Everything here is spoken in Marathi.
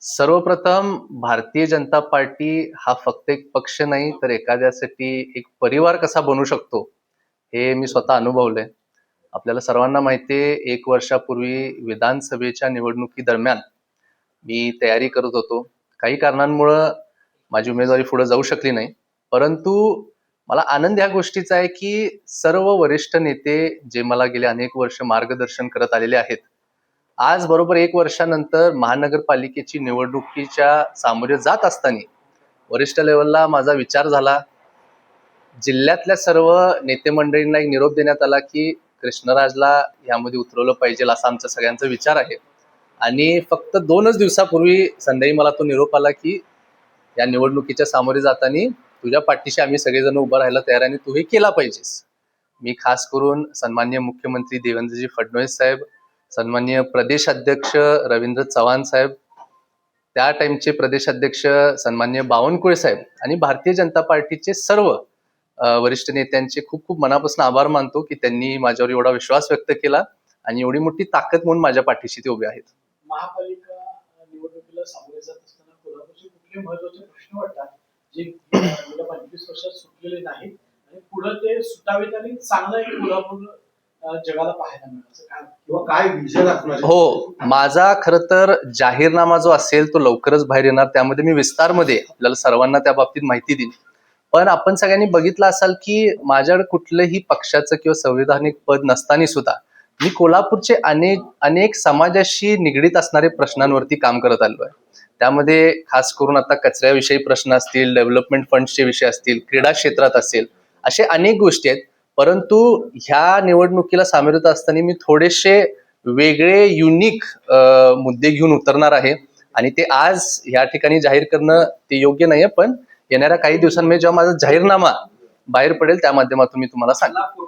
सर्वप्रथम भारतीय जनता पार्टी हा फक्त एक पक्ष नाही तर एखाद्यासाठी एक परिवार कसा बनू शकतो हे मी स्वतः अनुभवलंय. आपल्याला सर्वांना माहिती आहे, 1 वर्षापूर्वी विधानसभेच्या निवडणुकी दरम्यान मी तयारी करत होतो. काही कारणांमुळं माझी उमेदवारी पुढे जाऊ शकली नाही. परंतु मला आनंद ह्या गोष्टीचा आहे की सर्व वरिष्ठ नेते जे मला गेले अनेक वर्ष मार्गदर्शन करत आलेले आहेत, आज बरोबर 1 वर्षानंतर महानगरपालिकेची निवडणुकीच्या सामोरे जात असताना वरिष्ठ लेवलला माझा विचार झाला. जिल्ह्यातल्या सर्व नेते मंडळींना एक निरोप देण्यात आला की कृष्णराजला यामध्ये उतरवलं पाहिजे, असा आमचा सगळ्यांचा विचार आहे. आणि फक्त 2च दिवसापूर्वी संध्याकाळी मला तो निरोप आला की या निवडणुकीच्या सामोरे जाताना तुझ्या पाठीशी आम्ही सगळेजण उभं राहायला तयार आणि तू हे केला पाहिजेस. मी खास करून सन्माननीय मुख्यमंत्री देवेंद्रजी फडणवीस साहेब, सन्माननीय प्रदेश अध्यक्ष रवींद्र चव्हाण साहेब, त्या टाइमचे प्रदेश अध्यक्ष सन्माननीय बावनकुळे साहेब आणि भारतीय जनता पार्टीचे सर्व वरिष्ठ नेत्यांचे खूप खूप मनापासून आभार मानतो की त्यांनी माझ्यावर एवढा विश्वास व्यक्त केला आणि एवढी मोठी ताकद म्हणून माझ्या पाठीशी ते उभे आहेत. महापालिका निवडणुकीला सामोरे जात असताना कोल्हापूरचे कुठले महत्वाचे प्रश्न वाटतात जे गेल्या 25 वर्षात सुटलेले नाहीत आणि पुढे ते सुटावेत आणि चांगलं एक कोल्हापूर जगाला पाहायला मिळालं काय किंवा काय विजन असणार? हो, माझा खरं तर जाहीरनामा जो असेल तो लवकरच बाहेर येणार. त्यामध्ये मी विस्तारमध्ये आपल्याला सर्वांना त्या बाबतीत माहिती देईन. पण आपण सगळ्यांनी बघितलं असाल की माझ्याकडे कुठलंही पक्षाचं किंवा संविधानिक पद नसताना सुद्धा मी कोल्हापूरचे अनेक समाजाशी निगडीत असणारे प्रश्नांवरती काम करत आलो आहे. त्यामध्ये खास करून आता कचऱ्याविषयी प्रश्न असतील, डेव्हलपमेंट फंड्सचे विषय असतील, क्रीडा क्षेत्रात असेल, असे अनेक गोष्टी आहेत. परंतु ह्या निवडणुकीला सामोरे जात असताना मी थोडेसे वेगळे युनिक मुद्दे घेऊन उतरणार आहे आणि ते आज या ठिकाणी जाहीर करणं ते योग्य नाहीये. पण येणाऱ्या काही दिवसांमध्ये जेव्हा माझा जाहीरनामा बाहेर पडेल त्या माध्यमातून मी तुम्हाला सांगेन.